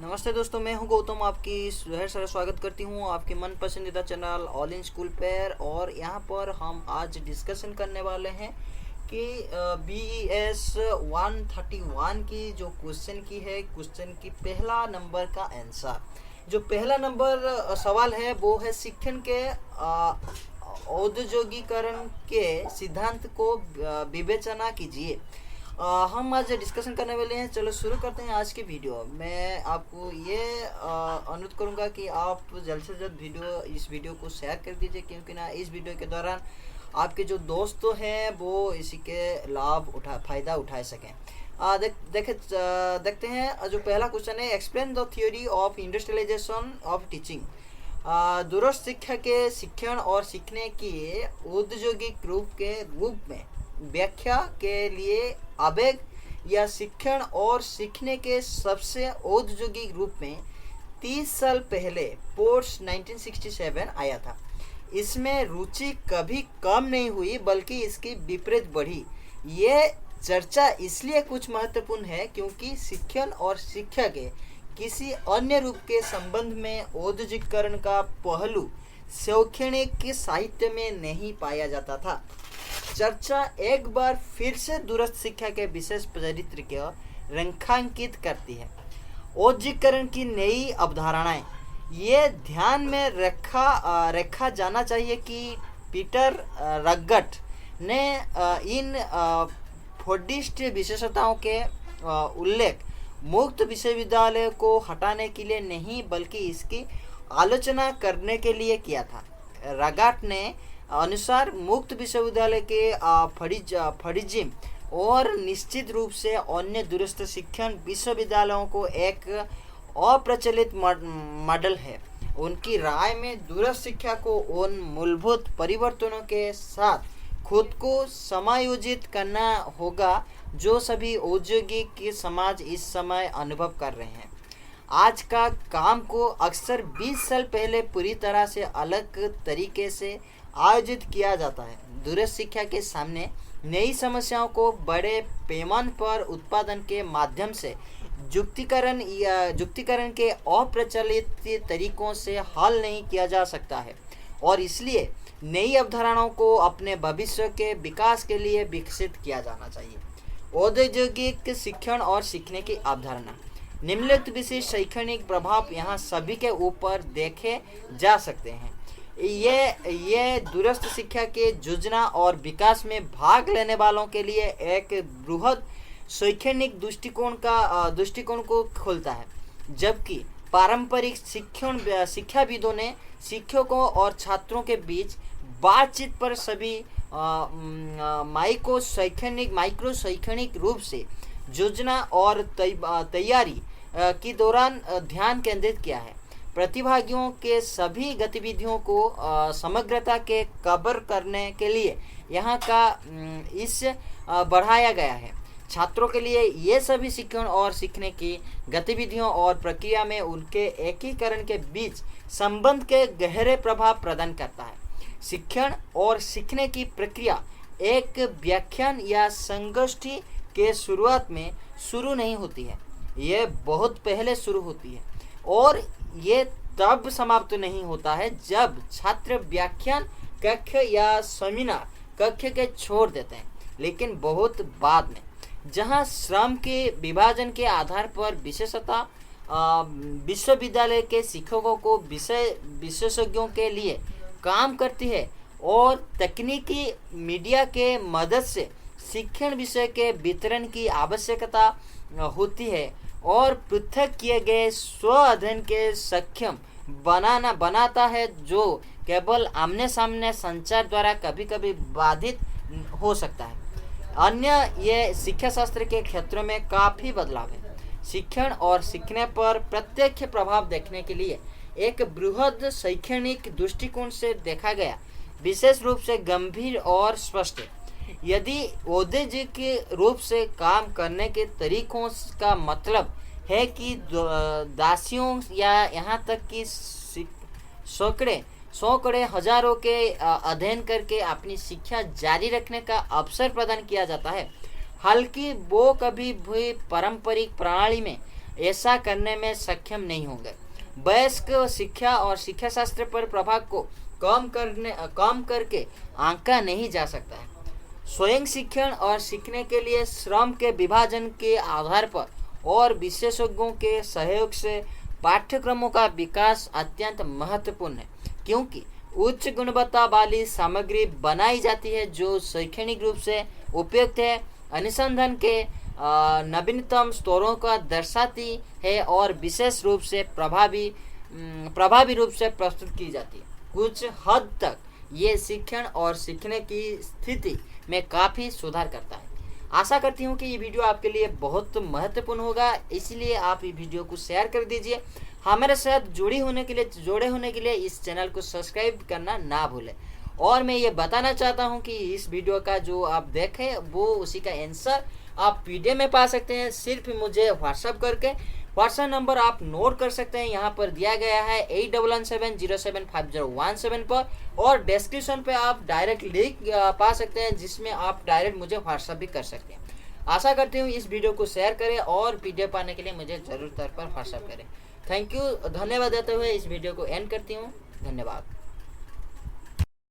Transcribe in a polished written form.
नमस्ते दोस्तों, मैं हूं गौतम। आपकी ढेर सारा स्वागत करती हूं आपके मन पसंदीदा चैनल ऑल इन स्कूल पर। और यहां पर हम आज डिस्कशन करने वाले हैं कि BES 131 की जो क्वेश्चन की है, क्वेश्चन की पहला नंबर का आंसर। जो पहला नंबर सवाल है वो है शिक्षण के औद्योगिकरण के सिद्धांत को विवेचना कीजिए। हम आज डिस्कशन करने वाले हैं। चलो शुरू करते हैं आज की वीडियो। मैं आपको ये अनुरोध करूंगा कि आप जल्द से जल्द इस वीडियो को शेयर कर दीजिए, क्योंकि ना इस वीडियो के दौरान आपके जो दोस्त हैं वो इसी के फ़ायदा उठा सकें। देखते हैं। जो पहला क्वेश्चन है, explain the theory of industrialisation of teaching. दूरस्थ शिक्षा के शिक्षण और सीखने की औद्योगिक रूप में व्याख्या के लिए आवेग या शिक्षण और सीखने के सबसे औद्योगिक रूप में 30 साल पहले पोर्स 1967 आया था। इसमें रुचि कभी कम नहीं हुई, बल्कि इसकी विपरीत बढ़ी। ये चर्चा इसलिए कुछ महत्वपूर्ण है क्योंकि शिक्षण और शिक्षा के किसी अन्य रूप के संबंध में औद्योगिकरण का पहलू शैक्षणिक साहित्य में नहीं पाया जाता था। चर्चा एक बार फिर से दूरस्थ शिक्षा के विशेष चरित्र को रेखांकित करती है। औद्योगिकरण की नई अवधारणाएं। ये ध्यान में रखा जाना चाहिए कि पीटर रगट ने इन फोर्डिस्ट विशेषताओं के उल्लेख मुक्त विश्वविद्यालय को हटाने के लिए नहीं, बल्कि इसकी आलोचना करने के लिए किया था। रगाट ने अनुसार मुक्त विश्वविद्यालय के फरिजिम और निश्चित रूप से अन्य दूरस्थ शिक्षण विश्वविद्यालयों को एक अप्रचलित मॉडल है। उनकी राय में दूरस्थ शिक्षा को उन मूलभूत परिवर्तनों के साथ खुद को समायोजित करना होगा जो सभी औद्योगिक समाज इस समय अनुभव कर रहे हैं। आज का काम को अक्सर 20 साल पहले पूरी तरह से अलग तरीके से आयोजित किया जाता है। दूरस्थ शिक्षा के सामने नई समस्याओं को बड़े पैमाने पर उत्पादन के माध्यम से जुक्तिकरण के अप्रचलित तरीकों से हल नहीं किया जा सकता है, और इसलिए नई अवधारणाओं को अपने भविष्य के विकास के लिए विकसित किया जाना चाहिए। औद्योगिक शिक्षण और सीखने की अवधारणा। निम्नलिखित विशेष शैक्षणिक प्रभाव यहाँ सभी के ऊपर देखे जा सकते हैं। ये दूरस्थ शिक्षा के योजना और विकास में भाग लेने वालों के लिए एक बृहद शैक्षणिक दृष्टिकोण को खोलता है, जबकि पारंपरिक शिक्षाविदों ने शिक्षकों और छात्रों के बीच बातचीत पर सभी माइक्रो शैक्षणिक रूप से योजना और तैयारी के दौरान ध्यान केंद्रित किया है। प्रतिभागियों के सभी गतिविधियों को समग्रता के कवर करने के लिए यहाँ का बढ़ाया गया है। छात्रों के लिए ये सभी शिक्षण और सीखने की गतिविधियों और प्रक्रिया में उनके एकीकरण के बीच संबंध के गहरे प्रभाव प्रदान करता है। शिक्षण और सीखने की प्रक्रिया एक व्याख्यान या संगोष्ठी के शुरुआत में शुरू नहीं होती है। ये बहुत पहले शुरू होती है और ये तब समाप्त नहीं होता है जब छात्र व्याख्यान कक्ष या सेमिनार कक्ष के छोड़ देते हैं, लेकिन बहुत बाद में, जहां श्रम के विभाजन के आधार पर विश्वविद्यालय के शिक्षकों को विशेषज्ञों के लिए काम करती है और तकनीकी मीडिया के मदद से शिक्षण विषय के वितरण की आवश्यकता होती है और पृथक किए गए स्व अध्ययन के सक्षम बनाता है, जो केवल आमने सामने संचार द्वारा कभी कभी बाधित हो सकता है। अन्य ये शिक्षा शास्त्र के क्षेत्रों में काफ़ी बदलाव है। शिक्षण और सीखने पर प्रत्यक्ष प्रभाव देखने के लिए एक बृहद शैक्षणिक दृष्टिकोण से देखा गया, विशेष रूप से गंभीर और स्पष्ट। यदि औद्योगिक रूप से काम करने के तरीकों का मतलब है कि दासियों या यहाँ तक कि सैकड़े हजारों के अध्ययन करके अपनी शिक्षा जारी रखने का अवसर प्रदान किया जाता है, हालांकि वो कभी भी पारंपरिक प्रणाली में ऐसा करने में सक्षम नहीं होंगे। वयस्क शिक्षा और शिक्षा शास्त्र पर प्रभाव को कम करके आंका नहीं जा सकता है। स्वयं शिक्षण और सीखने के लिए श्रम के विभाजन के आधार पर और विशेषज्ञों के सहयोग से पाठ्यक्रमों का विकास अत्यंत महत्वपूर्ण है, क्योंकि उच्च गुणवत्ता वाली सामग्री बनाई जाती है जो शैक्षणिक रूप से उपयुक्त है, अनुसंधान के नवीनतम स्तरों का दर्शाती है और विशेष रूप से प्रभावी रूप से प्रस्तुत की जाती है। कुछ हद तक ये शिक्षण और सीखने की स्थिति में काफ़ी सुधार करता है। आशा करती हूँ कि ये वीडियो आपके लिए बहुत महत्वपूर्ण होगा, इसलिए आप ये वीडियो को शेयर कर दीजिए। हमारे साथ जुड़े होने के लिए इस चैनल को सब्सक्राइब करना ना भूलें। और मैं ये बताना चाहता हूँ कि इस वीडियो का जो आप देखें वो उसी का आंसर आप पीडीएफ में पा सकते हैं, सिर्फ मुझे व्हाट्सअप करके। व्हाट्सएप नंबर आप नोट कर सकते हैं, यहाँ पर दिया गया है 8117075017 पर, और डिस्क्रिप्शन पे आप डायरेक्ट लिंक पा सकते हैं जिसमें आप डायरेक्ट मुझे व्हाट्सअप भी कर सकते हैं। आशा करती हूँ इस वीडियो को शेयर करें और पीडीएफ पाने के लिए मुझे ज़रूर तौर पर व्हाट्सअप करें। थैंक यू, धन्यवाद देते हुए इस वीडियो को एंड करती हूँ। धन्यवाद।